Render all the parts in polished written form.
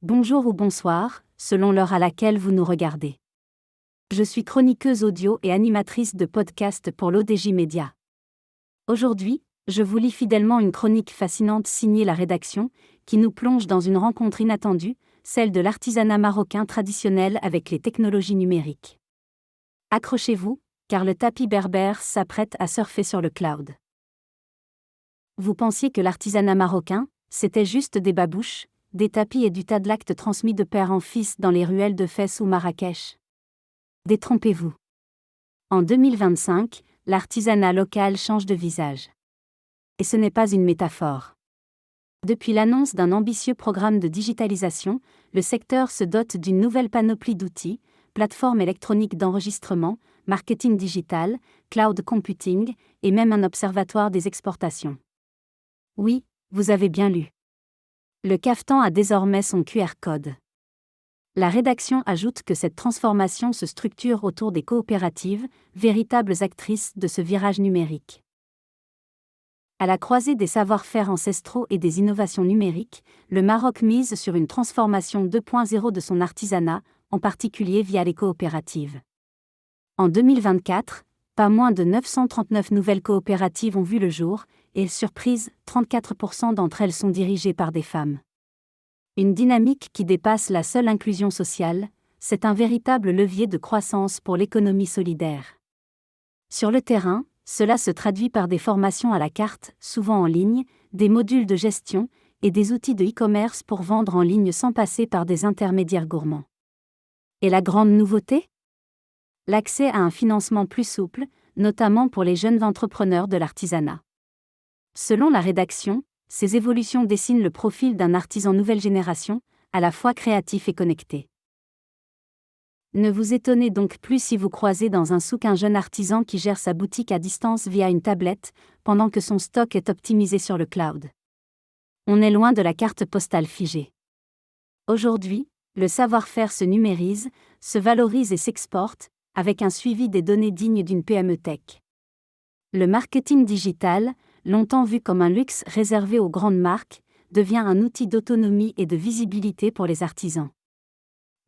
Bonjour ou bonsoir, selon l'heure à laquelle vous nous regardez. Je suis chroniqueuse audio et animatrice de podcast pour l'ODJ Média. Aujourd'hui, je vous lis fidèlement une chronique fascinante signée La Rédaction, qui nous plonge dans une rencontre inattendue, celle de l'artisanat marocain traditionnel avec les technologies numériques. Accrochez-vous, car le tapis berbère s'apprête à surfer sur le cloud. Vous pensiez que l'artisanat marocain, c'était juste des babouches, des tapis et du tas de l'acte transmis de père en fils dans les ruelles de Fès ou Marrakech? Détrompez-vous. En 2025, l'artisanat local change de visage. Et ce n'est pas une métaphore. Depuis l'annonce d'un ambitieux programme de digitalisation, le secteur se dote d'une nouvelle panoplie d'outils, plateformes électroniques d'enregistrement, marketing digital, cloud computing, et même un observatoire des exportations. Oui, vous avez bien lu. Le caftan a désormais son QR code. La rédaction ajoute que cette transformation se structure autour des coopératives, véritables actrices de ce virage numérique. À la croisée des savoir-faire ancestraux et des innovations numériques, le Maroc mise sur une transformation 2.0 de son artisanat, en particulier via les coopératives. En 2024, pas moins de 939 nouvelles coopératives ont vu le jour, et surprise, 34% d'entre elles sont dirigées par des femmes. Une dynamique qui dépasse la seule inclusion sociale, c'est un véritable levier de croissance pour l'économie solidaire. Sur le terrain, cela se traduit par des formations à la carte, souvent en ligne, des modules de gestion, et des outils de e-commerce pour vendre en ligne sans passer par des intermédiaires gourmands. Et la grande nouveauté ? L'accès à un financement plus souple, notamment pour les jeunes entrepreneurs de l'artisanat. Selon la rédaction, ces évolutions dessinent le profil d'un artisan nouvelle génération, à la fois créatif et connecté. Ne vous étonnez donc plus si vous croisez dans un souk un jeune artisan qui gère sa boutique à distance via une tablette, pendant que son stock est optimisé sur le cloud. On est loin de la carte postale figée. Aujourd'hui, le savoir-faire se numérise, se valorise et s'exporte, avec un suivi des données dignes d'une PME tech. Le marketing digital, longtemps vu comme un luxe réservé aux grandes marques, devient un outil d'autonomie et de visibilité pour les artisans.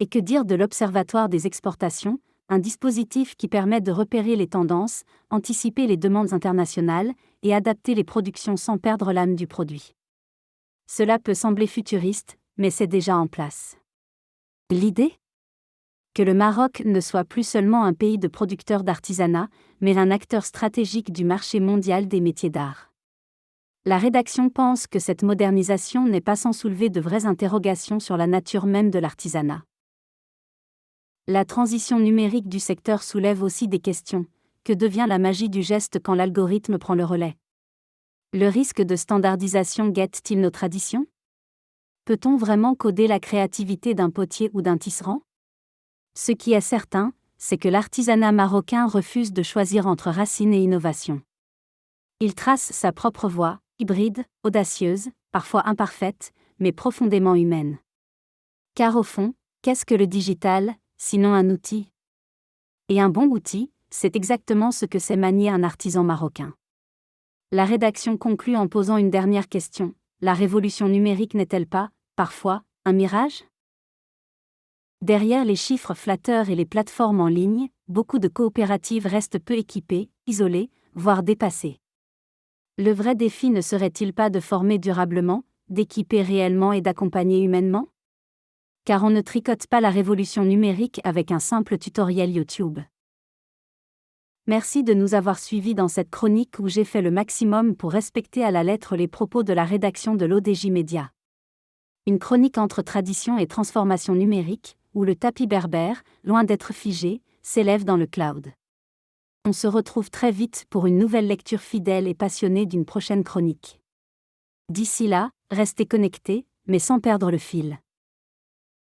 Et que dire de l'Observatoire des exportations, un dispositif qui permet de repérer les tendances, anticiper les demandes internationales et adapter les productions sans perdre l'âme du produit. Cela peut sembler futuriste, mais c'est déjà en place. L'idée ? Que le Maroc ne soit plus seulement un pays de producteurs d'artisanat, mais un acteur stratégique du marché mondial des métiers d'art. La rédaction pense que cette modernisation n'est pas sans soulever de vraies interrogations sur la nature même de l'artisanat. La transition numérique du secteur soulève aussi des questions. Que devient la magie du geste quand l'algorithme prend le relais ? Le risque de standardisation guette-t-il nos traditions ? Peut-on vraiment coder la créativité d'un potier ou d'un tisserand ? Ce qui est certain, c'est que l'artisanat marocain refuse de choisir entre racines et innovation. Il trace sa propre voie, hybride, audacieuse, parfois imparfaite, mais profondément humaine. Car au fond, qu'est-ce que le digital, sinon un outil ? Et un bon outil, c'est exactement ce que sait manier un artisan marocain. La rédaction conclut en posant une dernière question. La révolution numérique n'est-elle pas, parfois, un mirage ? Derrière les chiffres flatteurs et les plateformes en ligne, beaucoup de coopératives restent peu équipées, isolées, voire dépassées. Le vrai défi ne serait-il pas de former durablement, d'équiper réellement et d'accompagner humainement ? Car on ne tricote pas la révolution numérique avec un simple tutoriel YouTube. Merci de nous avoir suivis dans cette chronique où j'ai fait le maximum pour respecter à la lettre les propos de la rédaction de l'ODJ Média. Une chronique entre tradition et transformation numérique, où le tapis berbère, loin d'être figé, s'élève dans le cloud. On se retrouve très vite pour une nouvelle lecture fidèle et passionnée d'une prochaine chronique. D'ici là, restez connectés, mais sans perdre le fil.